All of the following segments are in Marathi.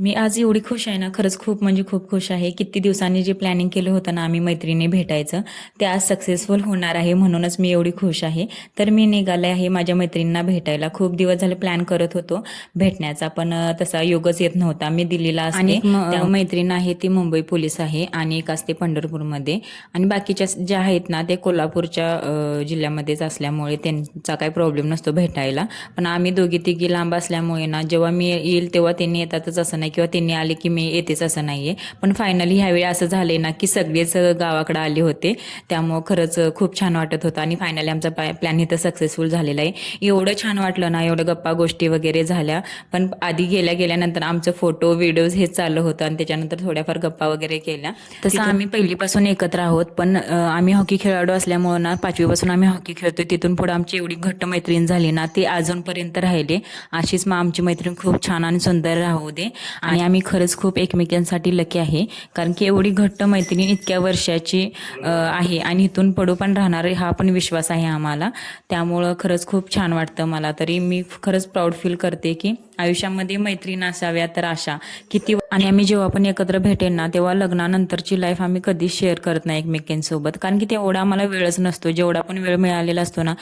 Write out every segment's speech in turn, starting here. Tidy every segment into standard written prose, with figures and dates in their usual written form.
मी आज एवढी खुश आहे ना, खरंच खूप म्हणजे खूप खुश आहे. किती दिवसांनी जे प्लॅनिंग केलं होतं ना आम्ही मैत्रिणी भेटायचं, ते आज सक्सेसफुल होणार आहे म्हणूनच मी एवढी खुश आहे. तर मी निघाले आहे माझ्या मैत्रिणींना भेटायला. खूप दिवस झाले प्लॅन करत होतो भेटण्याचा, पण तसा योगच येत नव्हता. मी दिल्लीला असते आणि त्या मैत्रीण आहे ती मुंबई पोलीस आहे आणि एक असते पंढरपूरमध्ये आणि बाकीच्या ज्या आहेत ना ते कोल्हापूरच्या जिल्ह्यामध्येच असल्यामुळे त्यांचा काही प्रॉब्लेम नसतो भेटायला. पण आम्ही दोघी तिघी लांब असल्यामुळे ना जेव्हा मी येईल तेव्हा त्यांनी येतातच असं नाही किंवा त्यांनी आले की मी येतेच असं नाहीये. पण फायनली ह्यावेळी असं झाले ना की सगळेच गावाकडे आले होते, त्यामुळं खरंच खूप छान वाटत होतं आणि फायनली आमचा प्लॅन इथं सक्सेसफुल झालेला आहे. एवढं छान वाटलं ना, एवढं गप्पा गोष्टी वगैरे झाल्या. पण आधी गेल्यानंतर आमचं फोटो व्हिडिओज हेच चाललं होतं आणि त्याच्यानंतर थोड्याफार गप्पा वगैरे केल्या. तसं आम्ही पहिलीपासून एकत्र आहोत, पण आम्ही हॉकी खेळाडू असल्यामुळं ना 5वीपासून आम्ही हॉकी खेळतोय. तिथून पुढे आमची एवढी घट्ट मैत्रीण झाली ना, ती अजूनपर्यंत राहिले. अशीच मग आमची मैत्रीण खूप छान आणि सुंदर राहू दे. आणि आम्ही खरंच खूप एकमेकांसाठी लकी आहे, कारण की एवढी घट्ट मैत्रीण इतक्या वर्षाची आहे आणि इथून पुढे पण राहणार हा पण विश्वास आहे आम्हाला. त्यामुळं खरंच खूप छान वाटतं मला. तरी मी खरंच प्राऊड फील करते की आयुष्यामध्ये मैत्रीण असाव्या तर अशा किती. आणि आम्ही जेव्हा पण एकत्र भेटेन ना तेव्हा लग्नानंतरची लाईफ आम्ही कधीच शेअर करत नाही एकमेकांसोबत, कारण की तेवढा आम्हाला वेळच नसतो. जेवढा पण वेळ मिळालेला असतो ना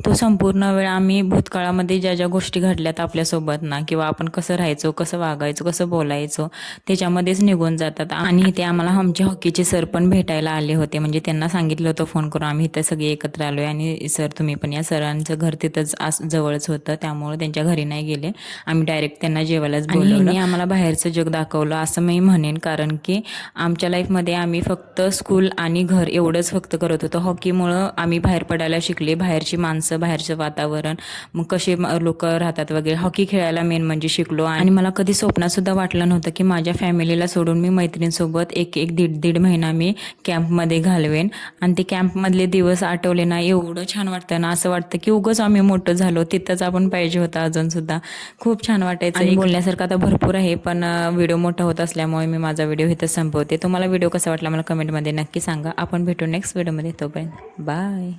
तो संपूर्ण वेळ आम्ही भूतकाळामध्ये ज्या ज्या गोष्टी घडल्यात आपल्यासोबत ना, किंवा आपण कसं राहायचो, कसं वागायचो, कसं बोलायचो, त्याच्यामध्येच निघून जातात. आणि ते आम्हाला आमचे हॉकीचे सर पण भेटायला आले होते. म्हणजे त्यांना सांगितलं होतं फोन करून आम्ही इथं सगळे एकत्र आलोय आणि सर तुम्ही पण या. सरांचं घर तिथंच जवळच होतं, त्यामुळे त्यांच्या घरी नाही गेले. आम्ही डायरेक्ट त्यांना जेवायलाच बोलवलं. आम्हाला बाहेरचं जग दाखवलं असं मी म्हणेन, कारण की आमच्या लाईफमध्ये आम्ही फक्त स्कूल आणि घर एवढंच फक्त करत होतो. हॉकीमुळं आम्ही बाहेर पडायला शिकले, बाहेरची माणसं, बाहेरचं वातावरण, मग कसे लोक राहतात वगैरे. हॉकी खेळायला मेन म्हणजे शिकलो. आणि मला कधी स्वप्नात सुद्धा वाटलं नव्हतं की माझ्या फॅमिलीला सोडून मी मैत्रिणींसोबत एक दीड महिना मी कॅम्पमध्ये घालवेन. आणि ते कॅम्पमधले दिवस आठवले ना एवढं छान वाटतं ना, असं वाटतं की उगाच आम्ही मोठं झालो, तिथंच आपण पाहिजे होतं अजून सुद्धा. खूप छान वाटायचं. आणि बोलण्यासारखं आता भरपूर आहे, पण व्हिडिओ मोठा होत असल्यामुळे मी माझा व्हिडिओ इथं संपवते. तुम्हाला व्हिडिओ कसा वाटला मला कमेंटमध्ये नक्की सांगा. आपण भेटू नेक्स्ट व्हिडिओमध्ये. तोपर्यंत बाय.